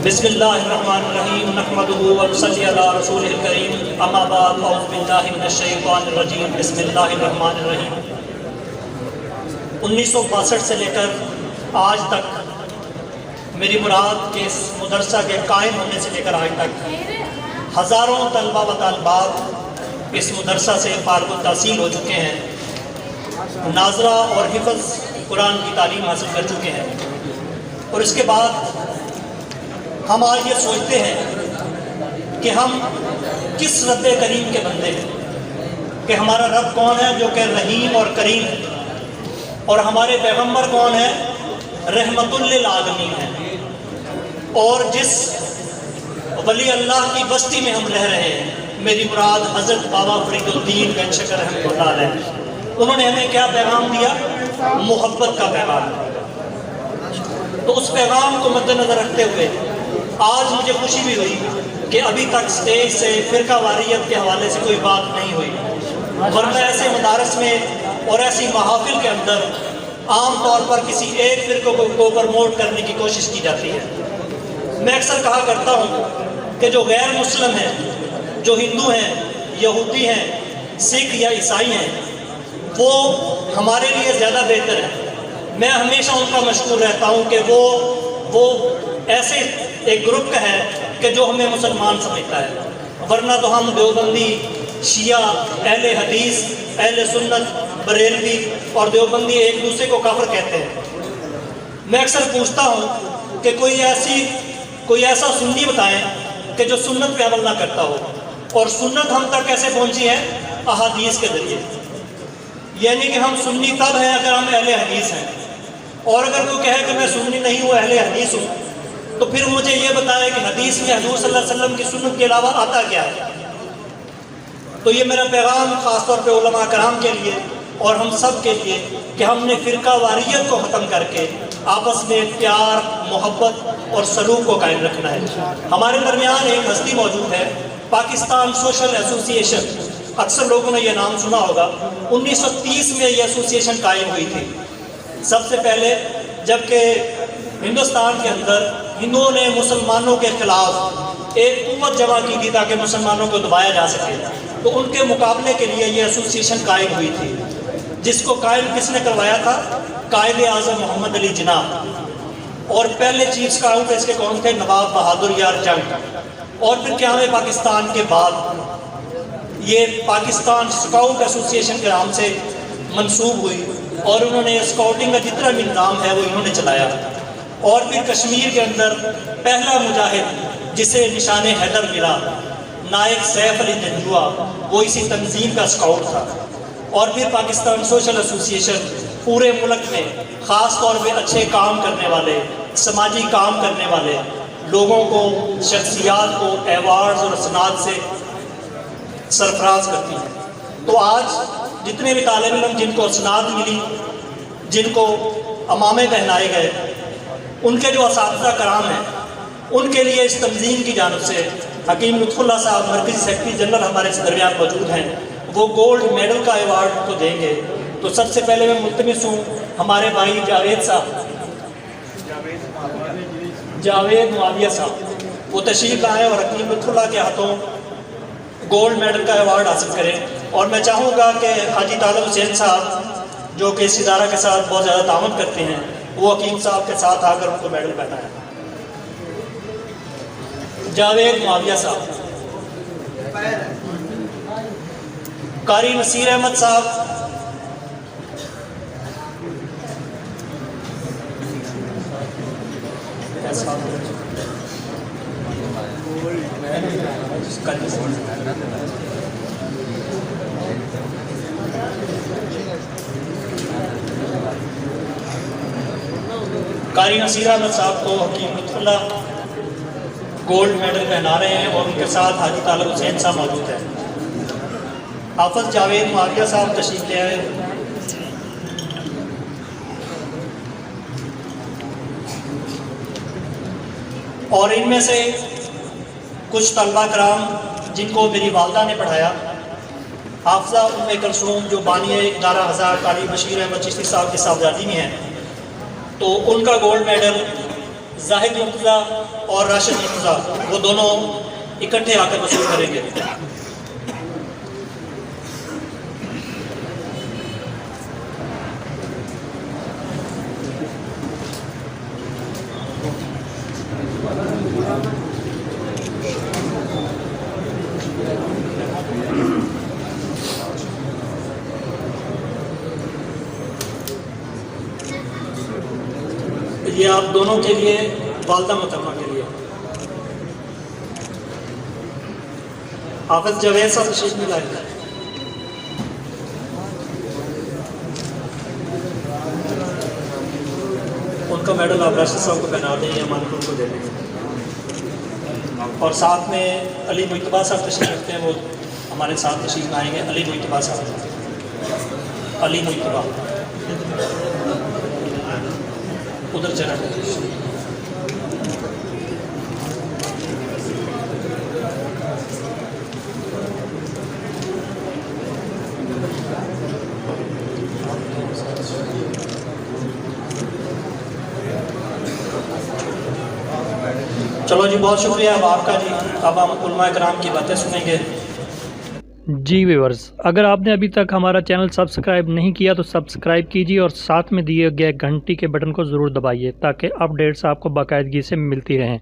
بسم اللہ الرحمن الرحیم نحمدہ ونصلی علی رسولہ الکریم اما بعد اعوذ باللہ من الشیطان الرجیم بسم اللہ الرحمن الرحیم 1962 سے لے کر آج تک میری مراد کے اس مدرسہ کے قائم ہونے سے لے کر آج تک ہزاروں طلبہ و طالبات اس مدرسہ سے فارغ التحصیل ہو چکے ہیں، ناظرہ اور حفظ قرآن کی تعلیم حاصل کر چکے ہیں۔ اور اس کے بعد ہم آج یہ سوچتے ہیں کہ ہم کس رب کریم کے بندے ہیں، کہ ہمارا رب کون ہے جو کہ رحیم اور کریم ہے، اور ہمارے پیغمبر کون ہے، رحمت للعالمین ہے۔ اور جس ولی اللہ کی بستی میں ہم رہ رہے ہیں، میری مراد حضرت بابا فرید الدین گنج شکر رحمۃ اللہ علیہ، انہوں نے ہمیں کیا پیغام دیا؟ محبت کا پیغام۔ تو اس پیغام کو مد نظر رکھتے ہوئے آج مجھے خوشی بھی ہوئی کہ ابھی تک سٹیج سے فرقہ واریت کے حوالے سے کوئی بات نہیں ہوئی، ورنہ ایسے مدارس میں اور ایسی محافل کے اندر عام طور پر کسی ایک فرقے کو پروموٹ کرنے کی کوشش کی جاتی ہے۔ میں اکثر کہا کرتا ہوں کہ جو غیر مسلم ہیں، جو ہندو ہیں، یہودی ہیں، سکھ یا عیسائی ہیں، وہ ہمارے لیے زیادہ بہتر ہیں۔ میں ہمیشہ ان کا مشکور رہتا ہوں کہ وہ ایسے ایک گروپ کا ہے کہ جو ہمیں مسلمان سمجھتا ہے، ورنہ تو ہم دیوبندی، شیعہ، اہل حدیث، اہل سنت، بریلوی اور دیوبندی ایک دوسرے کو کافر کہتے ہیں۔ میں اکثر پوچھتا ہوں کہ کوئی ایسا سنی بتائیں کہ جو سنت پہ عمل نہ کرتا ہو، اور سنت ہم تک کیسے پہنچی ہے؟ احادیث کے ذریعے۔ یعنی کہ ہم سنی تب ہیں اگر ہم اہل حدیث ہیں، اور اگر کوئی کہے کہ میں سنی نہیں ہوں، اہل حدیث ہوں، تو پھر مجھے یہ بتائے کہ حدیث میں حضور صلی اللہ علیہ وسلم کی سنت کے علاوہ آتا کیا ہے؟ تو یہ میرا پیغام خاص طور پہ علماء کرام کے لیے اور ہم سب کے لیے کہ ہم نے فرقہ واریت کو ختم کر کے آپس میں پیار، محبت اور سلوک کو قائم رکھنا ہے۔ ہمارے درمیان ایک ہستی موجود ہے، پاکستان سوشل ایسوسی ایشن، اکثر لوگوں نے یہ نام سنا ہوگا۔ 1930 میں یہ ایسوسی ایشن قائم ہوئی تھی۔ سب سے پہلے جبکہ ہندوستان کے اندر ہندوؤں نے مسلمانوں کے خلاف ایک قوت جمع کی تھی تاکہ مسلمانوں کو دبایا جا سکے، تو ان کے مقابلے کے لیے یہ ایسوسی ایشن قائم ہوئی تھی، جس کو قائم کس نے کروایا تھا؟ قائد اعظم محمد علی جناح۔ اور پہلے چیف اسکاؤٹ اس کے کون تھے؟ نواب بہادر یار جنگ۔ اور پھر قیام پاکستان کے بعد یہ پاکستان اسکاؤٹ ایسوسی ایشن کے نام سے منسوب ہوئی، اور انہوں نے اسکاؤٹنگ کا جتنا بھی نظام ہے وہ انہوں نے چلایا۔ اور پھر کشمیر کے اندر پہلا مجاہد جسے نشان حیدر ملا، نائک سیف علی جنجوعہ، وہ اسی تنظیم کا اسکاؤٹ تھا۔ اور پھر پاکستان سوشل ایسوسی ایشن پورے ملک میں خاص طور پہ اچھے کام کرنے والے، سماجی کام کرنے والے لوگوں کو، شخصیات کو ایوارڈز اور اسناد سے سرفراز کرتی ہے۔ تو آج جتنے بھی طالب علم جن کو اسناد ملی، جن کو عمامے پہنائے گئے، ان کے جو اساتذہ کرام ہیں، ان کے لیے اس تنظیم کی جانب سے حکیم لطف اللہ صاحب مرکزی سیکرٹری جنرل ہمارے درمیان موجود ہیں، وہ گولڈ میڈل کا ایوارڈ کو دیں گے۔ تو سب سے پہلے میں ملتمس ہوں ہمارے بھائی جاوید صاحب، جاوید معاویہ صاحب، وہ تشریف لائیں اور حکیم لطف اللہ کے ہاتھوں گولڈ میڈل کا ایوارڈ حاصل کریں۔ اور میں چاہوں گا کہ حاجی طالب حسین صاحب جو کہ اس ادارہ کے ساتھ بہت زیادہ تعاون کرتے ہیں، وہ حکیم صاحب کے ساتھ آ کر ان کو میڈل پہنائیں۔ جاوید معاویہ صاحب، قاری نصیر احمد صاحب، قاری نصیر احمد صاحب کو حکیم لطف اللہ گولڈ میڈل پہنا رہے ہیں، اور ان کے ساتھ حاجی طالب حسین صاحب موجود ہیں۔ حافظ جاوید معاویہ صاحب تشریف لے آئے۔ اور ان میں سے کچھ طلبہ کرام جن کو میری والدہ نے پڑھایا، حافظہ ام کلثوم جو بانی ادارہ ہزار قاری بشیر احمد چشتی صاحب کی صاحبزادی میں ہیں، تو ان کا گولڈ میڈل زاہد مرتضیٰ اور راشد مرتضیٰ وہ دونوں اکٹھے آ کر وصول کریں گے۔ یہ آپ دونوں کے لیے، والدہ محترمہ کے لیے۔ حافظ جاوید صاحب تشریف نہیں لائے۔ ان کا میڈل آپ راشد صاحب کو پہنا دیں یا مالک ان کو دے دیں۔ اور ساتھ میں علی مجتبیٰ صاحب تشریف رکھتے ہیں، وہ ہمارے ساتھ تشریف لائیں گے۔ علی مجتبیٰ صاحب، علی مجتبیٰ ادھر چلا گیا۔ چلو جی، بہت شکریہ اب آپ کا جی۔ اب ہم علماء کرام کی باتیں سنیں گے۔ جی ویورز، اگر آپ نے ابھی تک ہمارا چینل سبسکرائب نہیں کیا تو سبسکرائب کیجیے اور ساتھ میں دیے گئے گھنٹی کے بٹن کو ضرور دبائیے تاکہ اپڈیٹس آپ کو باقاعدگی سے ملتی رہیں۔